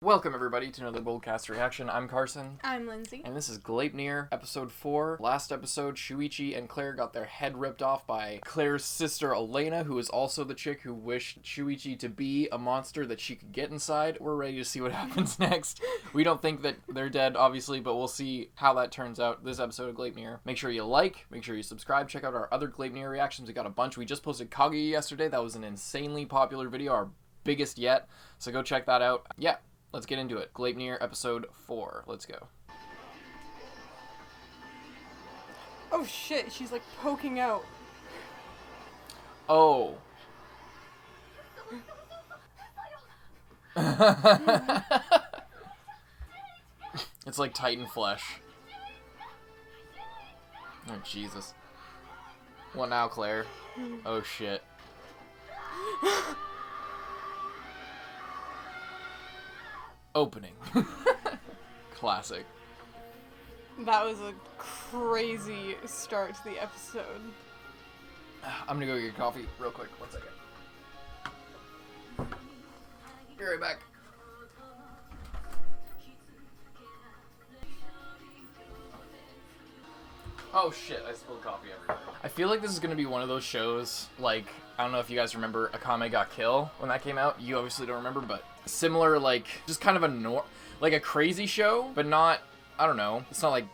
Welcome everybody to another Boldcast reaction. I'm Carson. I'm Lindsay. And this is Gleipnir, episode 4. Last episode, Shuichi and Claire got their head ripped off by Claire's sister Elena, who is also the chick who wished Shuichi to be a monster that she could get inside. We're ready to see what happens next. We don't think that they're dead, obviously, but we'll see how that turns out this episode of Gleipnir. Make sure you like, make sure you subscribe, check out our other Gleipnir reactions. We got a bunch. We just posted Kaguya yesterday. That was an insanely popular video, our biggest yet. So go check that out. Yeah. Let's get into it. Gleipnir, episode 4. Let's go. Oh shit, she's like poking out. Oh. It's like Titan flesh. Oh, Jesus. What now, Claire? Oh, shit. Opening. Classic. That was a crazy start to the episode. I'm gonna go get coffee real quick. 1 second. Be right back. Oh shit, I spilled coffee everywhere. I feel like this is gonna be one of those shows, like, I don't know if you guys remember Akame ga Kill when that came out. You obviously don't remember, but similar, like, just kind of like a crazy show, but not, I don't know, it's not like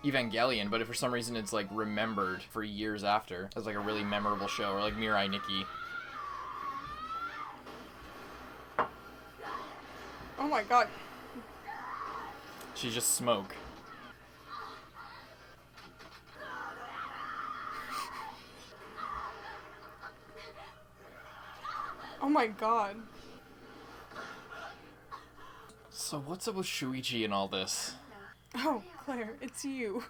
Evangelion, but if for some reason it's like remembered for years after as like a really memorable show, or like Mirai Nikki. Oh my god. She's just smoke. Oh my god. So what's up with Shuichi and all this? Oh, Claire, it's you.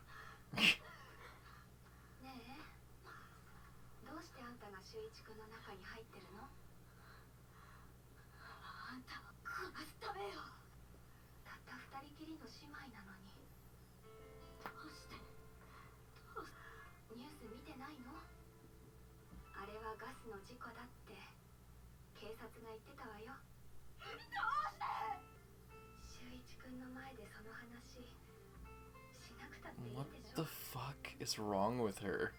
What the fuck is wrong with her?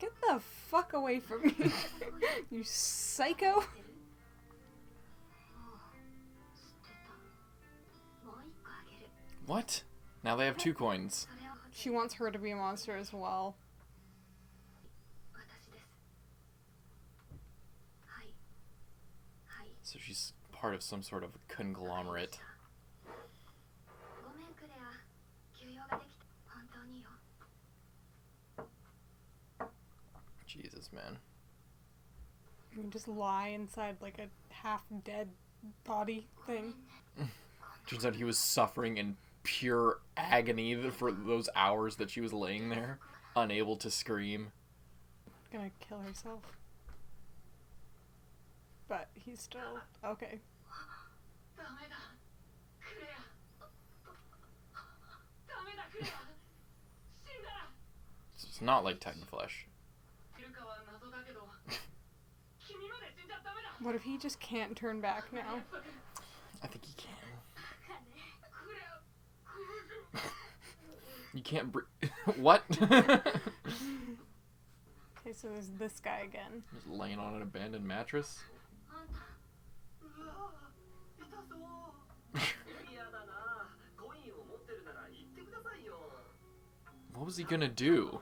Get the fuck away from me. You psycho. What? Now they have 2 coins. She wants her to be a monster as well. So she's part of some sort of conglomerate. Jesus, man. You can just lie inside like a half-dead body thing. Turns out he was suffering in pure agony for those hours that she was laying there, unable to scream. Gonna kill herself. But he's still okay. It's not like Titan flesh. What if he just can't turn back now? I think he can. You can't What? Okay, so there's this guy again. Just laying on an abandoned mattress. What was he gonna do?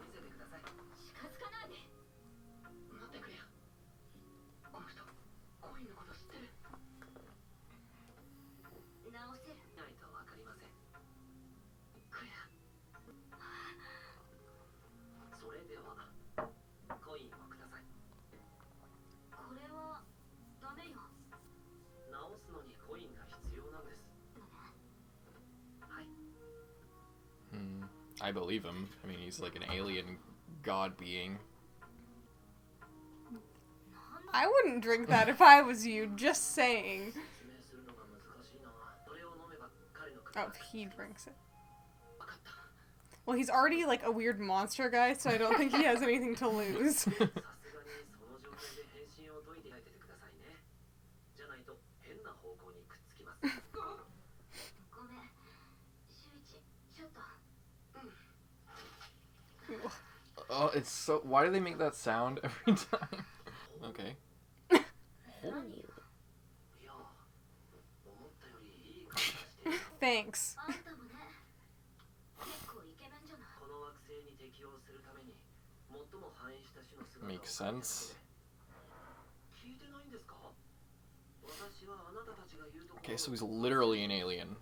I believe him. I mean, he's like an alien god being. I wouldn't drink that if I was you, just saying. Oh, he drinks it. Well, he's already like a weird monster guy, so I don't think he has anything to lose. Oh, it's so... Why do they make that sound every time? Okay. Oh. Thanks. Makes sense. Okay, so he's literally an alien.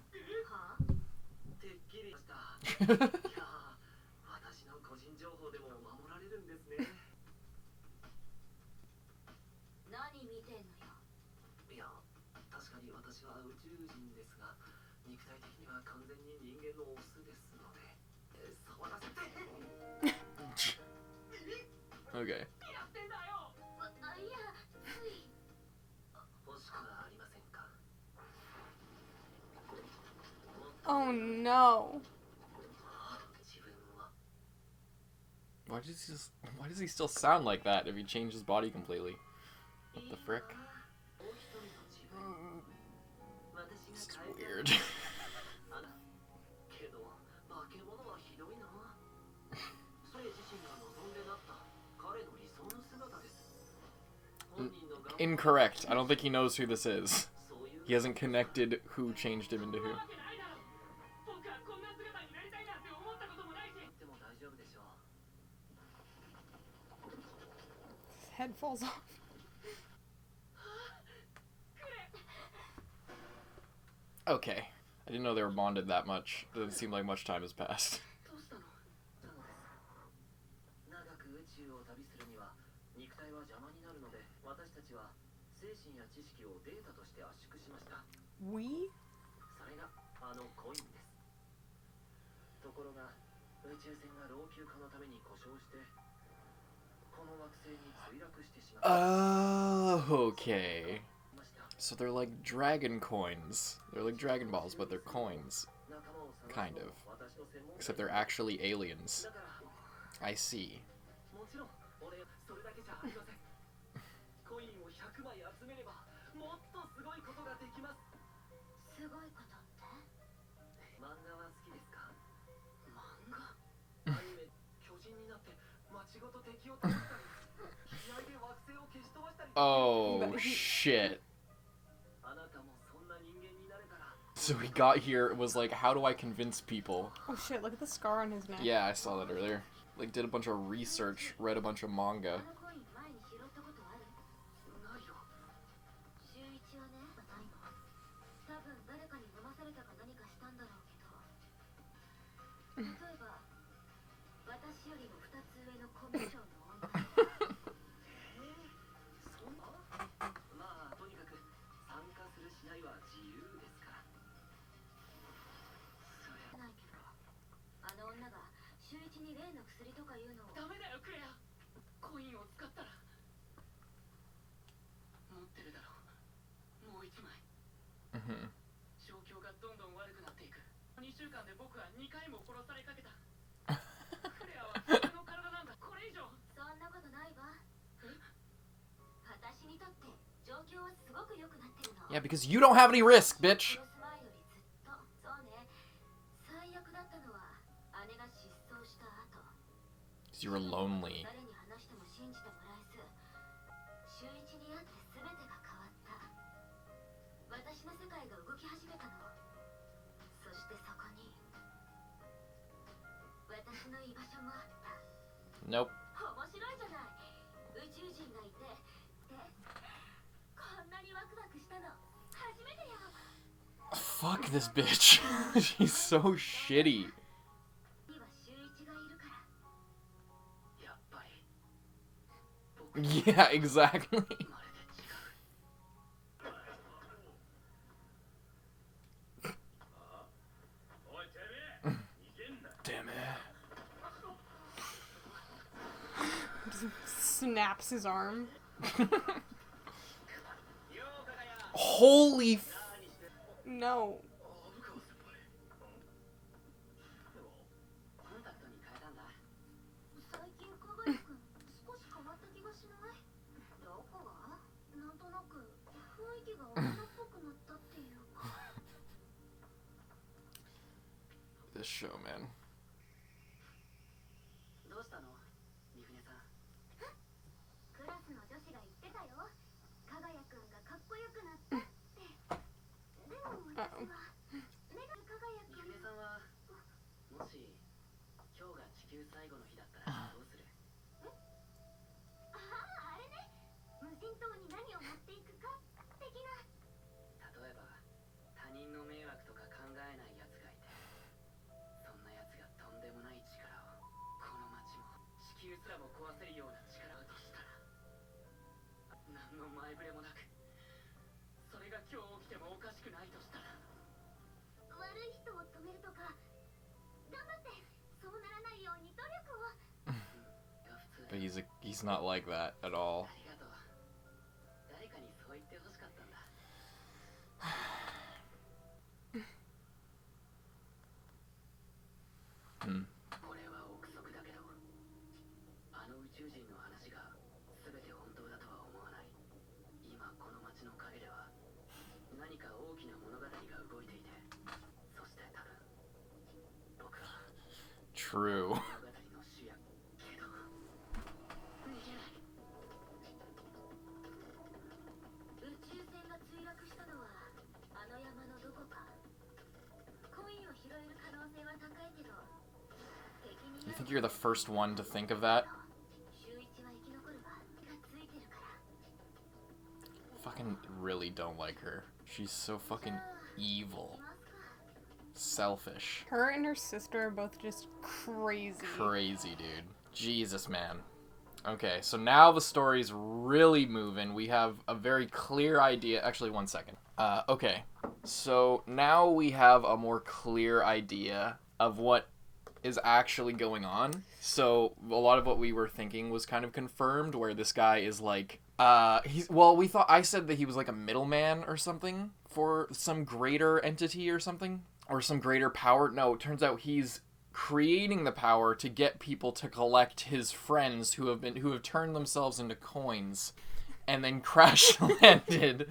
Okay. Oh no. Why does he still sound like that if he changed his body completely? What the frick? This is weird. Incorrect. I don't think he knows who this is. He hasn't connected who changed him into who. His head falls off. Okay. I didn't know they were bonded that much. Doesn't seem like much time has passed. We? Oh, okay. So they're like dragon coins. They're like Dragon Balls, but they're coins. Kind of. Except they're actually aliens. I see. Oh, shit. So he got here, it was like, how do I convince people? Oh shit, look at the scar on his neck. Yeah, I saw that earlier. Like, did a bunch of research, read a bunch of manga. Mm-hmm. Yeah, because you don't have any risk, bitch! Because you were lonely. Nope. Fuck this bitch. She's so shitty. Yeah, exactly. Damn it. snaps his arm. Holy No. This show, man. But he's not like that at all. True. You think you're the first one to think of that? Fucking really don't like her. She's so fucking evil. Selfish. Her and her sister are both just crazy. Crazy, dude. Jesus, man. Okay, so now the story's really moving. We have a very clear idea. Actually, one second. Okay. So now we have a more clear idea of what is actually going on. So a lot of what we were thinking was kind of confirmed, where this guy is like, I said that he was like a middleman or something for some greater entity or something, or some greater power. No, it turns out he's creating the power to get people to collect his friends who have turned themselves into coins and then crash landed.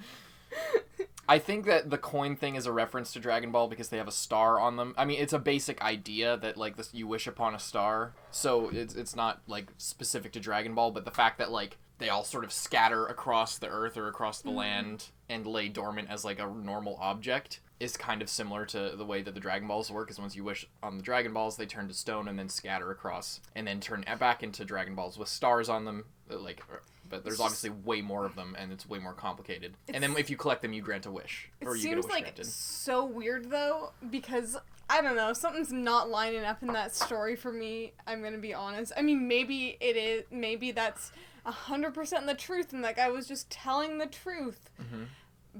I think that the coin thing is a reference to Dragon Ball because they have a star on them. I mean, it's a basic idea that like this, you wish upon a star. So it's not like specific to Dragon Ball, but the fact that like they all sort of scatter across the earth or across the land and lay dormant as like a normal object is kind of similar to the way that the Dragon Balls work, is once you wish on the Dragon Balls, they turn to stone and then scatter across and then turn back into Dragon Balls with stars on them, like, but there's obviously way more of them and it's way more complicated. And then if you collect them, you grant a wish, or you get a wish granted. It seems like so weird though, because I don't know, something's not lining up in that story for me. I'm gonna be honest. I mean, maybe it is. Maybe that's 100% the truth, and that guy was just telling the truth. Mm-hmm.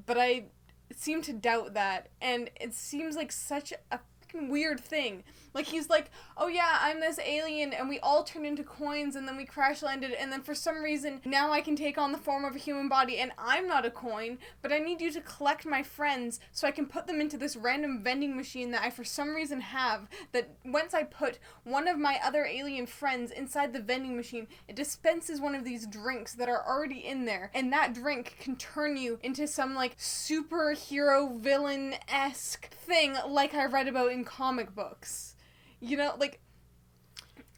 But I seem to doubt that, and it seems like such a fucking weird thing. Like, he's like, oh yeah, I'm this alien, and we all turned into coins, and then we crash landed, and then for some reason, now I can take on the form of a human body, and I'm not a coin, but I need you to collect my friends, so I can put them into this random vending machine that I for some reason have, that once I put one of my other alien friends inside the vending machine, it dispenses one of these drinks that are already in there, and that drink can turn you into some, like, superhero villain-esque thing like I read about in comic books. You know, like...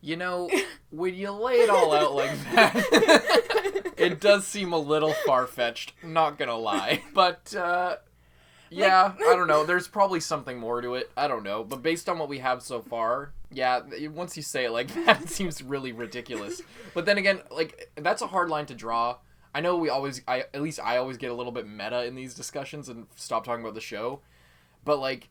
You know, when you lay it all out like that, it does seem a little far-fetched, not gonna lie. But, yeah, I don't know, there's probably something more to it, I don't know. But based on what we have so far, yeah, once you say it like that, it seems really ridiculous. But then again, like, that's a hard line to draw. I know at least I always get a little bit meta in these discussions and stop talking about the show. But, like,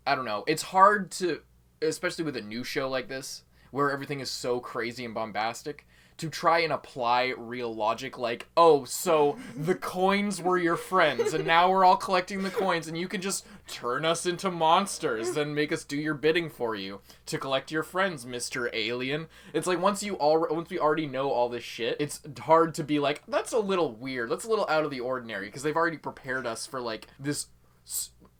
I don't know, it's hard to... especially with a new show like this, where everything is so crazy and bombastic, to try and apply real logic, like, oh, so the coins were your friends, and now we're all collecting the coins, and you can just turn us into monsters and make us do your bidding for you to collect your friends, Mr. Alien. It's like, once we already know all this shit, it's hard to be like, that's a little weird, that's a little out of the ordinary, because they've already prepared us for, like, this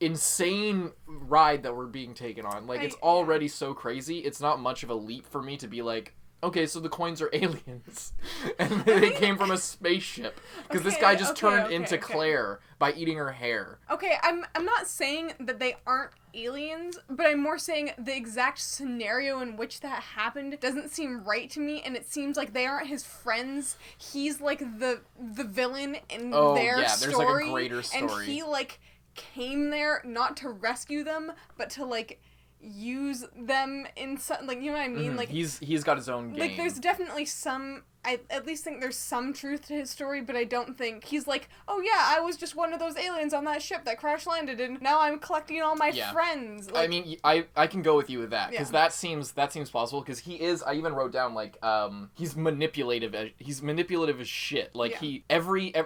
insane ride that we're being taken on. Like, it's already so crazy. It's not much of a leap for me to be like, okay, so the coins are aliens and they came from a spaceship because this guy just turned into Claire by eating her hair. Okay, I'm not saying that they aren't aliens, but I'm more saying the exact scenario in which that happened doesn't seem right to me, and it seems like they aren't his friends. He's like the villain in their story. There's like a greater story. And he like came there not to rescue them, but to like use them in some, like, you know what I mean? Mm-hmm. Like, he's got his own game. Like, there's definitely some, I at least think there's some truth to his story, but I don't think he's like, oh yeah, I was just one of those aliens on that ship that crash landed, and now I'm collecting all my friends. Like, I mean, I can go with you with that, because that seems possible, because he is, I even wrote down, like, he's manipulative as shit. Like,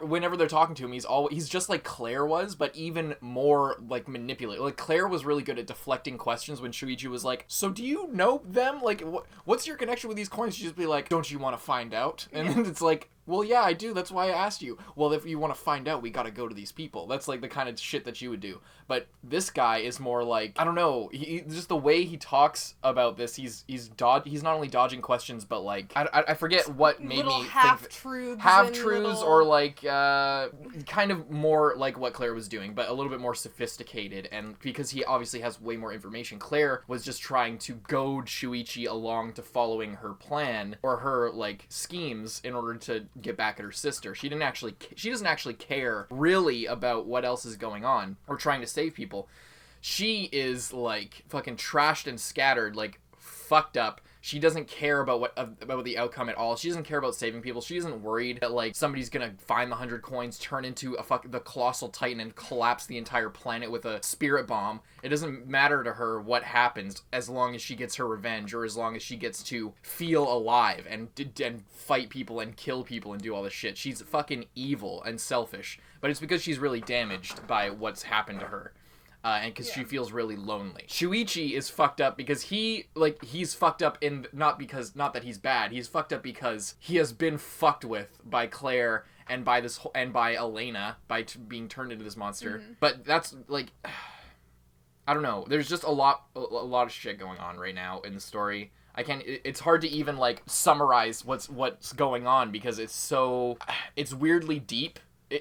whenever they're talking to him, he's just like Claire was, but even more, like, manipulative. Like, Claire was really good at deflecting questions when Shuichi was like, so do you know them? Like, what's your connection with these coins? She'd just be like, don't you want to find out? And then it's like, well, yeah, I do. That's why I asked you. Well, if you want to find out, we got to go to these people. That's like the kind of shit that you would do. But this guy is more like, I don't know. Just the way he talks about this, he's not only dodging questions, but like, I forget what made me think half-truths or like kind of more like what Claire was doing, but a little bit more sophisticated. And because he obviously has way more information, Claire was just trying to goad Shuichi along to following her plan or her like schemes in order to get back at her sister. She doesn't actually care really about what else is going on or trying to save people. She is like fucking trashed and scattered, like fucked up. She doesn't care about the outcome at all. She doesn't care about saving people. She isn't worried that like somebody's gonna find the 100 coins, turn into the colossal titan, and collapse the entire planet with a spirit bomb. It doesn't matter to her what happens as long as she gets her revenge, or as long as she gets to feel alive and fight people and kill people and do all this shit. She's fucking evil and selfish, but it's because she's really damaged by what's happened to her. And because she feels really lonely. Shuichi is fucked up because he's fucked up not that he's bad. He's fucked up because he has been fucked with by Claire and by Elena by being turned into this monster. Mm-hmm. But that's like, I don't know. There's just a lot of shit going on right now in the story. It's hard to even like summarize what's going on because it's weirdly deep.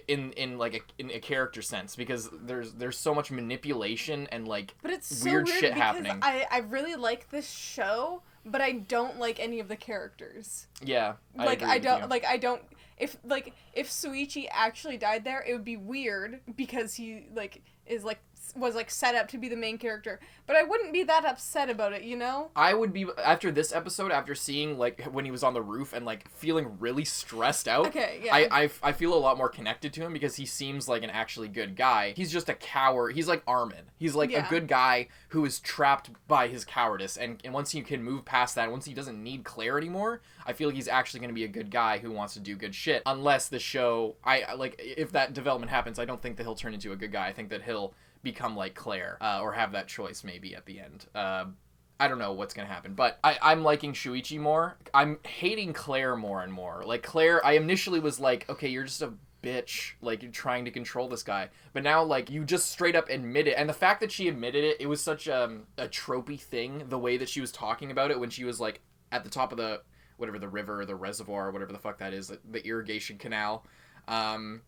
In a character sense, because there's so much manipulation and like but it's weird so shit happening. I really like this show, but I don't like any of the characters. Yeah, I don't if Shuichi actually died there, it would be weird because he like was like set up to be the main character, but I wouldn't be that upset about it, you know? I would be after this episode, after seeing like when he was on the roof and like feeling really stressed out. Okay, yeah. I feel a lot more connected to him because he seems like an actually good guy. He's just a coward. He's like Armin. He's like a good guy who is trapped by his cowardice, and once he can move past that, once he doesn't need Claire anymore, I feel like he's actually going to be a good guy who wants to do good shit. Unless the show, if that development happens, I don't think that he'll turn into a good guy. I think that he'll become like Claire, or have that choice maybe at the end. I don't know what's gonna happen, but I'm liking Shuichi more. I'm hating Claire more and more. Like Claire, I initially was like, okay, you're just a bitch, like you're trying to control this guy, but now like you just straight up admit it, and the fact that she admitted it was such a tropey thing, the way that she was talking about it when she was like at the top of the whatever, the river or the reservoir or whatever the fuck that is, the irrigation canal.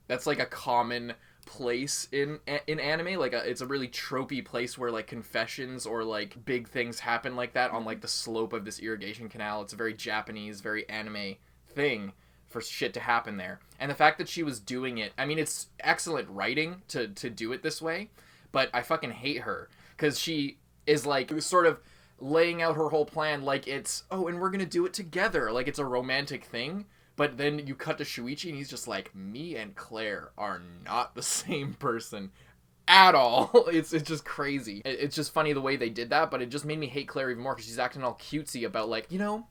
That's like a common place in anime, like it's a really tropey place where like confessions or like big things happen like that on like the slope of this irrigation canal. It's a very Japanese, very anime thing for shit to happen there, and the fact that she was doing it, I mean, it's excellent writing to do it this way, but I fucking hate her because she is like sort of laying out her whole plan like it's, oh, and we're gonna do it together, like it's a romantic thing. But then you cut to Shuichi and he's just like, me and Claire are not the same person at all. It's just crazy. It's just funny the way they did that, but it just made me hate Claire even more because she's acting all cutesy about like, you know,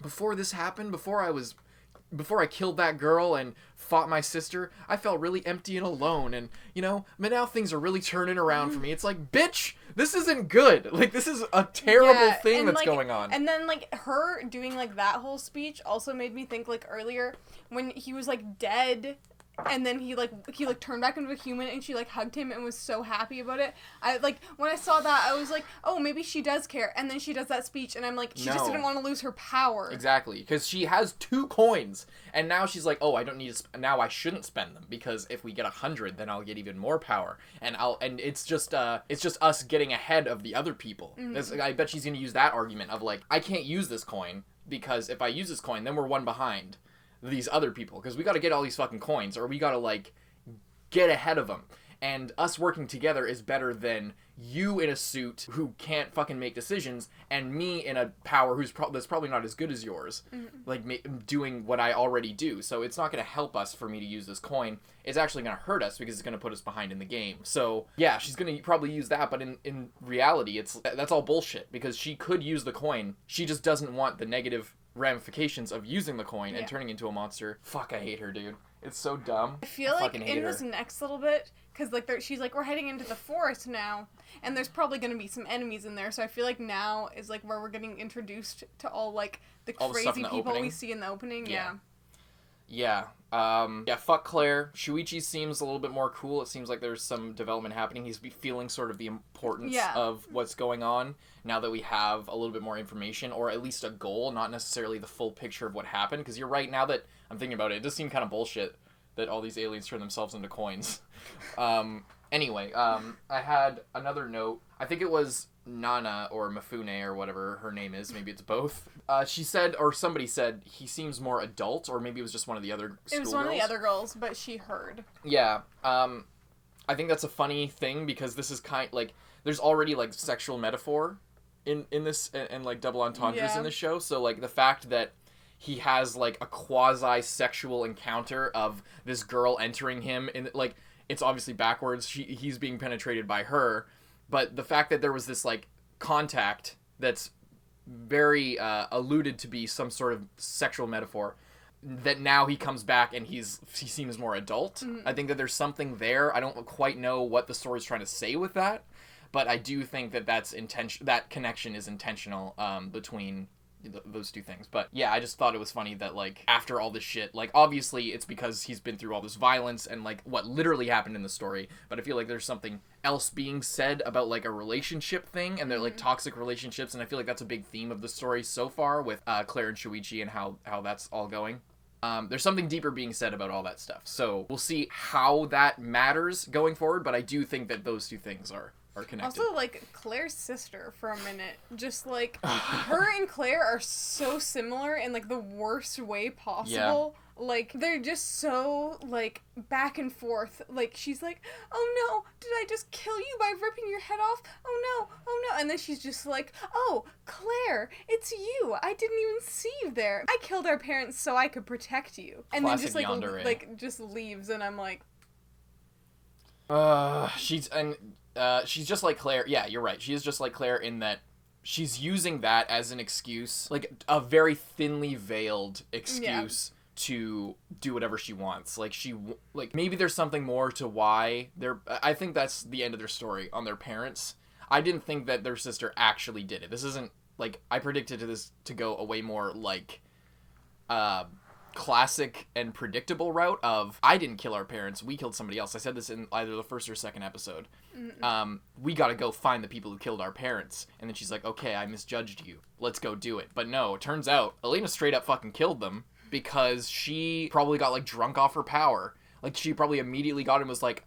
before this happened, before I killed that girl and fought my sister, I felt really empty and alone, and, but now things are really turning around for me. It's like, bitch, this isn't good. Like, this is a terrible thing that's going on. And then, like, her doing, like, that whole speech also made me think, like, earlier, when he was, like, dead, and then he turned back into a human, and she, like, hugged him and was so happy about it. When I saw that, I was like, oh, maybe she does care. And then she does that speech, and I'm like, she just didn't want to lose her power. Exactly, because she has 2 coins, and now she's like, oh, I don't need to, now I shouldn't spend them, because if we get 100, then I'll get even more power. And it's just us getting ahead of the other people. Mm-hmm. I bet she's gonna use that argument of, like, I can't use this coin, because if I use this coin, then we're one behind these other people, because we got to get all these fucking coins, or we got to, like, get ahead of them. And us working together is better than you in a suit who can't fucking make decisions, and me in a power that's probably not as good as yours, like, doing what I already do. So it's not going to help us for me to use this coin. It's actually going to hurt us, because it's going to put us behind in the game. So yeah, she's going to probably use that, but in reality, that's all bullshit, because she could use the coin. She just doesn't want the negative ramifications of using the coin and turning into a monster. Fuck, I hate her, dude. It's so dumb. I feel like in this next little bit, because, like, she's like, we're heading into the forest now, and there's probably going to be some enemies in there, so I feel like now is, like, where we're getting introduced to all, like, the crazy people we see in the opening. Yeah, fuck Claire. Shuichi seems a little bit more cool. It seems like there's some development happening. He's feeling sort of the importance of what's going on now that we have a little bit more information, or at least a goal, not necessarily the full picture of what happened. Because you're right, now that I'm thinking about it, it does seem kind of bullshit that all these aliens turn themselves into coins. Anyway, I had another note. I think it was Nana or Mifune or whatever her name is. Maybe it's both. She said, or somebody said, he seems more adult, or maybe it was just one of the other schoolgirls. It was one of the other girls, but she heard. Yeah. I think that's a funny thing, because this is like, there's already, like, sexual metaphor in this, and like, double entendres in this show. So, like, the fact that he has, like, a quasi-sexual encounter of this girl entering him, in, like, it's obviously backwards. He's being penetrated by her. But the fact that there was this, like, contact that's very alluded to be some sort of sexual metaphor, that now he comes back and he seems more adult. Mm-hmm. I think that there's something there. I don't quite know what the story's trying to say with that, but I do think that that connection is intentional between those two things. But yeah, I just thought it was funny that, like, after all this shit, like, obviously it's because he's been through all this violence and, like, what literally happened in the story, but I feel like there's something else being said about, like, a relationship thing, and they're, like, toxic relationships, and I feel like that's a big theme of the story so far with Claire and Shuichi and how that's all going. There's something deeper being said about all that stuff, so we'll see how that matters going forward, but I do think that those two things are connected. Also, like, Claire's sister, for a minute, just, like, her and Claire are so similar in, like, the worst way possible. Yeah. Like, they're just so, like, back and forth. Like, she's like, oh no, did I just kill you by ripping your head off? Oh no. And then she's just like, oh, Claire, it's you. I didn't even see you there. I killed our parents so I could protect you. And classic then just, yandere. like, just leaves, and I'm like... She's just like Claire. Yeah, you're right. She is just like Claire in that she's using that as an excuse, like a very thinly veiled excuse to do whatever she wants. Like, maybe there's something more to why I think that's the end of their story on their parents. I didn't think that their sister actually did it. This isn't, like, I predicted this to go a way more, like, classic and predictable route of, I didn't kill our parents, we killed somebody else. I said this in either the first or second episode. We gotta go find the people who killed our parents. And then she's like, okay, I misjudged you, let's go do it. But no, it turns out Elena straight up fucking killed them, because she probably got, like, drunk off her power. Like, she probably immediately got and was like,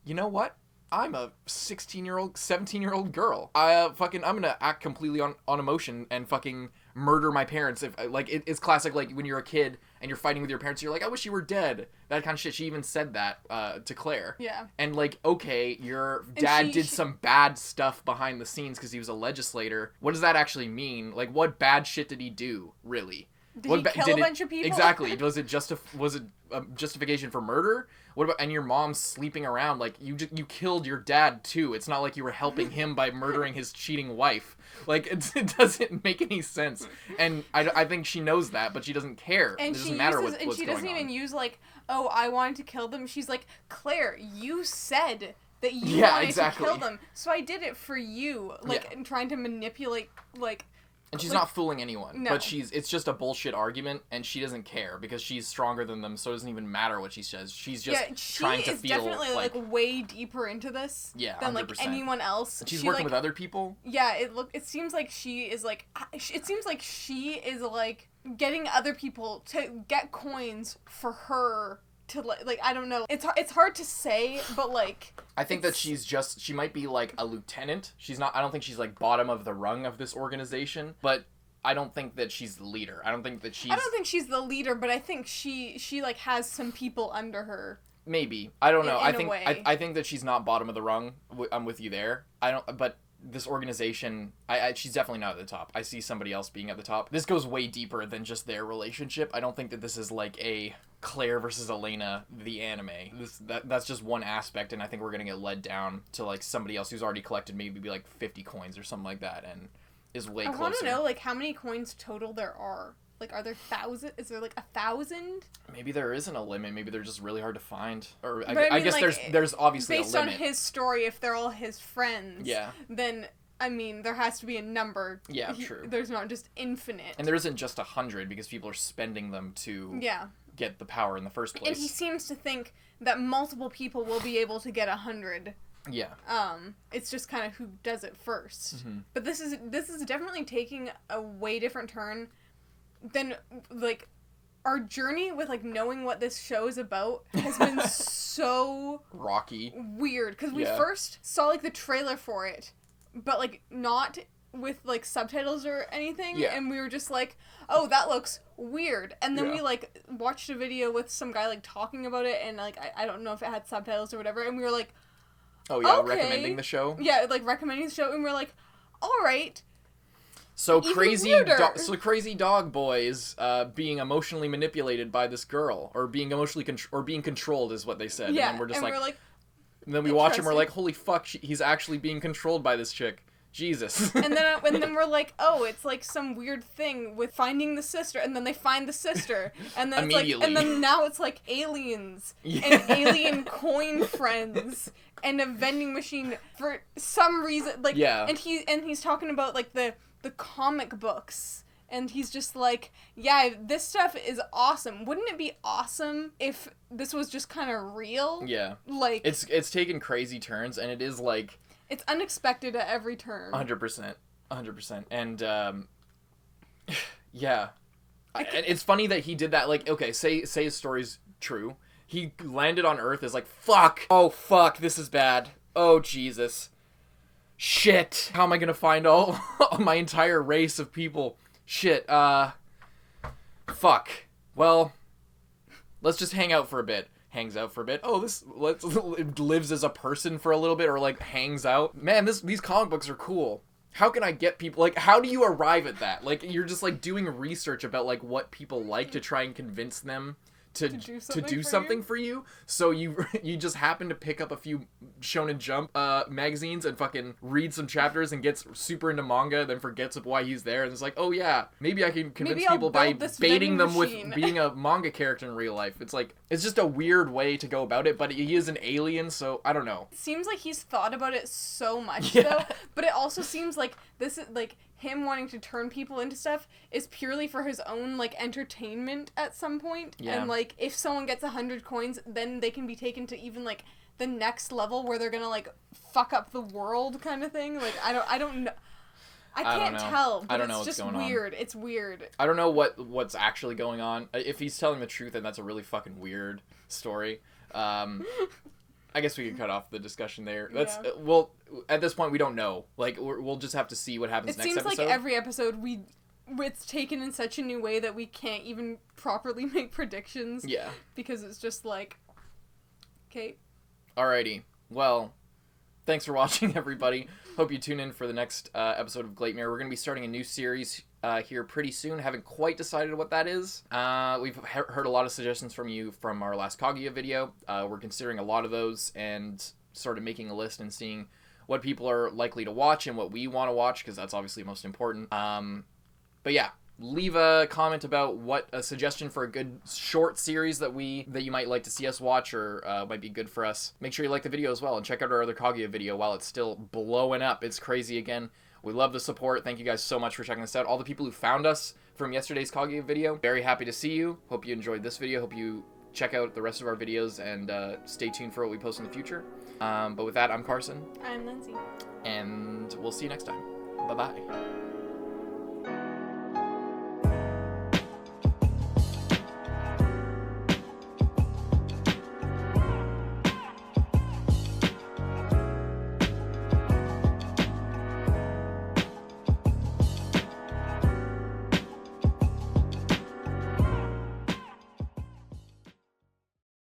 you know what, I'm a 16-year-old, 17-year-old girl. I'm gonna act completely on emotion and fucking murder my parents. If, like, it's classic, like, when you're a kid and you're fighting with your parents, you're like, I wish you were dead. That kind of shit. She even said that to Claire. Yeah. And, like, okay, your dad did some bad stuff behind the scenes because he was a legislator. What does that actually mean? Like, what bad shit did he do, really? Did he kill a bunch of people? Exactly. Was it a justification for murder? What about, and your mom's sleeping around, like, you killed your dad, too. It's not like you were helping him by murdering his cheating wife. Like, it doesn't make any sense. And I think she knows that, but she doesn't care. And it doesn't matter what's going on. And she doesn't even use, like, oh, I wanted to kill them. She's like, Claire, you said that you wanted to kill them, so I did it for you. Like, and trying to manipulate, like... And she's not fooling anyone, no. but it's just a bullshit argument, and she doesn't care, because she's stronger than them, so it doesn't even matter what she says. She's just trying to feel... she is definitely, like, way deeper into this than, 100%. like, anyone else. And she's working with other people? Yeah, it seems like she is, like... It seems like she is, like, getting other people to get coins for her... to, like, I don't know. It's hard to say, but, like... I think that she might be, like, a lieutenant. I don't think she's, like, bottom of the rung of this organization, but I don't think that she's the leader. I don't think she's the leader, but I think she like, has some people under her. Maybe. I don't know. I think that she's not bottom of the rung. I'm with you there. But this organization, she's definitely not at the top. I see somebody else being at the top. This goes way deeper than just their relationship. I don't think that this is, like, a Claire versus Elena, the anime. That's just one aspect, and I think we're gonna get led down to, like, somebody else who's already collected maybe, like, 50 coins or something like that, and is way closer. I want to know, like, how many coins total there are. Like, are there 1,000? Is there, like, 1,000? Maybe there isn't a limit. Maybe they're just really hard to find. Or I guess like, there's obviously a limit. Based on his story, if they're all his friends, yeah, then, I mean, there has to be a number. Yeah, true. There's not just infinite. And there isn't just 100, because people are spending them to get the power in the first place. And he seems to think that multiple people will be able to get 100. Yeah. It's just kind of who does it first. Mm-hmm. But this is definitely taking a way different turn than, like, our journey with, like, knowing what this show is about has been so rocky, weird, because we first saw, like, the trailer for it, but, like, not with, like, subtitles or anything, and we were just like, oh, that looks weird, and then we, like, watched a video with some guy, like, talking about it, and, like, I don't know if it had subtitles or whatever, and we were like, oh yeah, okay. recommending the show? Yeah, like, recommending the show, and we were like, alright. So crazy dog boys being emotionally manipulated by this girl, or being emotionally being controlled is what they said. Yeah, and then we're just like, and then we watch him, we're like, holy fuck, he's actually being controlled by this chick. Jesus. and then we're like, oh, it's like some weird thing with finding the sister, and then they find the sister, and then it's like, and then now it's like aliens and alien coin friends and a vending machine for some reason, like, and he's talking about, like, the comic books, and he's just like, yeah, this stuff is awesome. Wouldn't it be awesome if this was just kind of real? Yeah. Like, it's taken crazy turns, and it is, like, it's unexpected at every turn. 100%. And, yeah. And it's funny that he did that, like, okay, say his story's true. He landed on Earth as like, fuck! Oh, fuck, this is bad. Oh, Jesus. Shit! How am I gonna find all my entire race of people? Shit, fuck. Well, let's just hang out for a bit. Hangs out for a bit. Oh, lives as a person for a little bit, or, like, hangs out. Man, these comic books are cool. How can I get people, like, how do you arrive at that? Like, you're just, like, doing research about, like, what people like to try and convince them to do something for you. So you just happen to pick up a few Shonen Jump magazines and fucking read some chapters and gets super into manga, then forgets why he's there, and it's like, oh yeah, maybe I can convince people by baiting them with being a manga character in real life. It's like, it's just a weird way to go about it, but he is an alien, so I don't know. It seems like he's thought about it so much though, but it also seems like this is, like, him wanting to turn people into stuff is purely for his own, like, entertainment at some point. Yeah. And, like, if someone gets 100 coins, then they can be taken to even, like, the next level where they're gonna, like, fuck up the world kind of thing. Like, I don't know. I can't tell, but it's just weird. It's weird. I don't know what's actually going on. If he's telling the truth, then that's a really fucking weird story. I guess we could cut off the discussion there. That's well, at this point we don't know. Like, we'll just have to see what happens next episode. It seems like every episode it's taken in such a new way that we can't even properly make predictions. Yeah. Because it's just like, okay. Alrighty. Well, thanks for watching, everybody. Hope you tune in for the next episode of Gleipnir. We're going to be starting a new series here pretty soon. Haven't quite decided what that is. We've heard a lot of suggestions from you from our last Kaguya video. We're considering a lot of those and sort of making a list and seeing what people are likely to watch and what we want to watch, because that's obviously most important. But yeah, leave a comment about what a suggestion for a good short series that you might like to see us watch, or might be good for us. Make sure you like the video as well, and check out our other Kaguya video while it's still blowing up. It's crazy again. We love the support. Thank you guys so much for checking this out. All the people who found us from yesterday's Kaguya video, very happy to see you. Hope you enjoyed this video. Hope you check out the rest of our videos and stay tuned for what we post in the future. But with that, I'm Carson. I'm Lindsay. And we'll see you next time. Bye-bye.